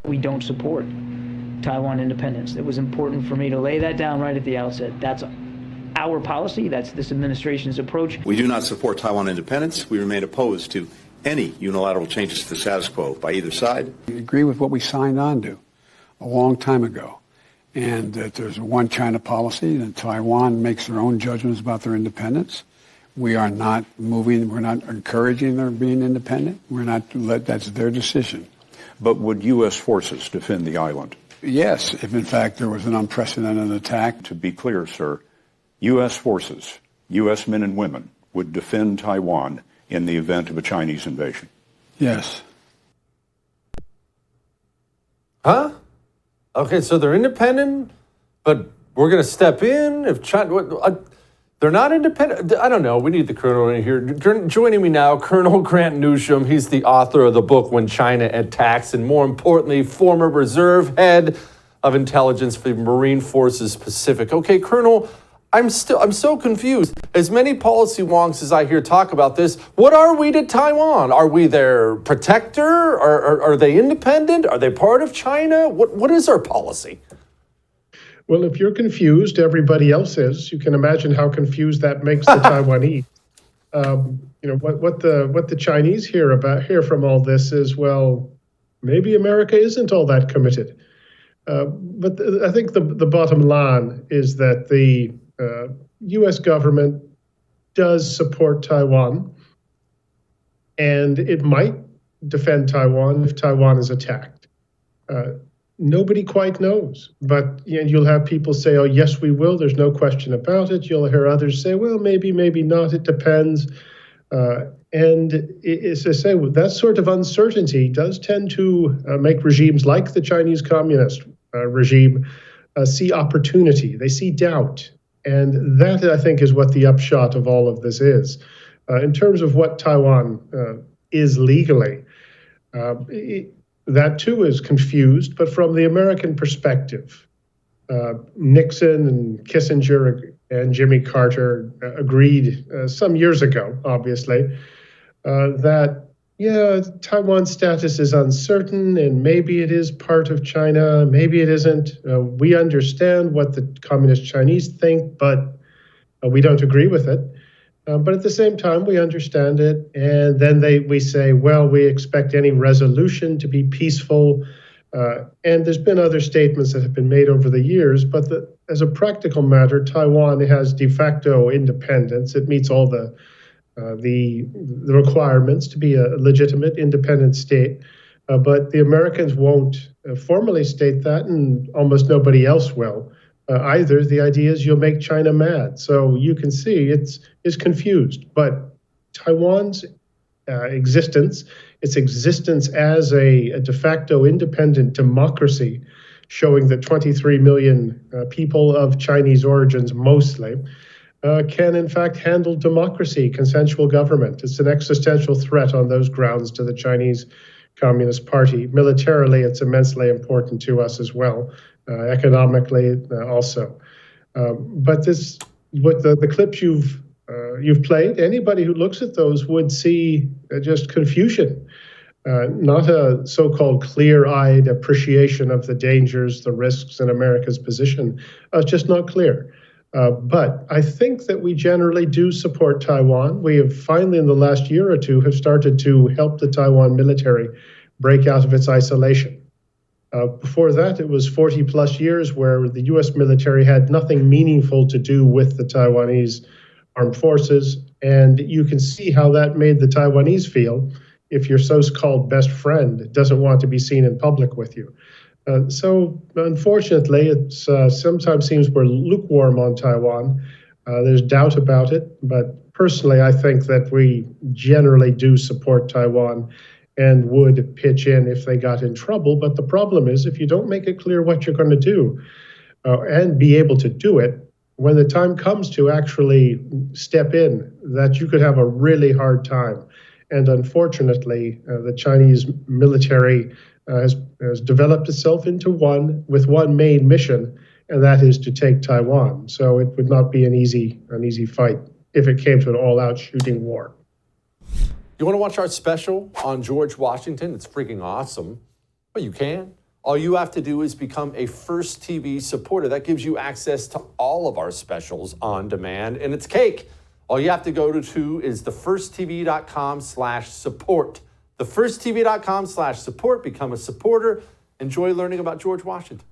We don't support Taiwan independence. It was important for me to lay that down right at the outset. That's our policy. That's this administration's approach. We do not support Taiwan independence. We remain opposed to any unilateral changes to the status quo by either side. We agree with what we signed on to a long time ago, and that there's a one China policy, that Taiwan makes their own judgments about their independence. We are not we're not encouraging their being independent. That's their decision. But would U.S. forces defend the island? Yes, if in fact there was an unprecedented attack. To be clear, sir, U.S. forces, U.S. men and women, would defend Taiwan in the event of a Chinese invasion? Yes. Huh? Okay, so they're independent, but we're going to step in if China... They're not independent. I don't know. We need the Colonel in here. Joining me now, Colonel Grant Newsham. He's the author of the book When China Attacks, and more importantly, former reserve head of intelligence for the Marine Forces Pacific. Okay, Colonel, I'm so confused. As many policy wonks as I hear talk about this, what are we to Taiwan? Are we their protector? Are they independent? Are they part of China? What is our policy? Well, if you're confused, everybody else is. You can imagine how confused that makes the Taiwanese. What the Chinese hear from all this is, well, maybe America isn't all that committed. But I think the bottom line is that the U.S. government does support Taiwan, and it might defend Taiwan if Taiwan is attacked. Nobody quite knows, but you'll have people say, oh, yes, we will. There's no question about it. You'll hear others say, well, maybe not. It depends. And as I say, that sort of uncertainty does tend to make regimes like the Chinese Communist regime see opportunity. They see doubt. And that, I think, is what the upshot of all of this is. In terms of what Taiwan is legally, that too is confused, but from the American perspective, Nixon and Kissinger and Jimmy Carter agreed some years ago, obviously, that, Taiwan's status is uncertain and maybe it is part of China, maybe it isn't. We understand what the Communist Chinese think, but we don't agree with it. But at the same time, we understand it, and then we say, well, we expect any resolution to be peaceful. And there's been other statements that have been made over the years, but as a practical matter, Taiwan has de facto independence. It meets all the requirements to be a legitimate independent state. But the Americans won't formally state that, and almost nobody else will. Either. The idea is you'll make China mad. So you can see it's confused. But Taiwan's existence, its existence as a de facto independent democracy, showing that 23 million people of Chinese origins mostly can in fact handle democracy, consensual government. It's an existential threat on those grounds to the Chinese Communist Party. Militarily, it's immensely important to us as well. Economically also. But the clips you've played, anybody who looks at those would see just confusion, not a so-called clear-eyed appreciation of the dangers, the risks in America's position. It's just not clear. But I think that we generally do support Taiwan. We have finally, in the last year or two, have started to help the Taiwan military break out of its isolation. Before that, it was 40 plus years where the U.S. military had nothing meaningful to do with the Taiwanese armed forces. And you can see how that made the Taiwanese feel if your so-called best friend doesn't want to be seen in public with you. So unfortunately, it sometimes seems we're lukewarm on Taiwan. There's doubt about it. But personally, I think that we generally do support Taiwan and would pitch in if they got in trouble. But the problem is, if you don't make it clear what you're going to do and be able to do it, when the time comes to actually step in, that you could have a really hard time. And unfortunately, the Chinese military has developed itself into one main mission, and that is to take Taiwan. So it would not be an easy fight if it came to an all-out shooting war. You want to watch our special on George Washington? It's freaking awesome. Well, you can. All you have to do is become a First TV supporter. That gives you access to all of our specials on demand, and it's cake. All you have to go to is thefirsttv.com/support. Thefirsttv.com/support. Become a supporter. Enjoy learning about George Washington.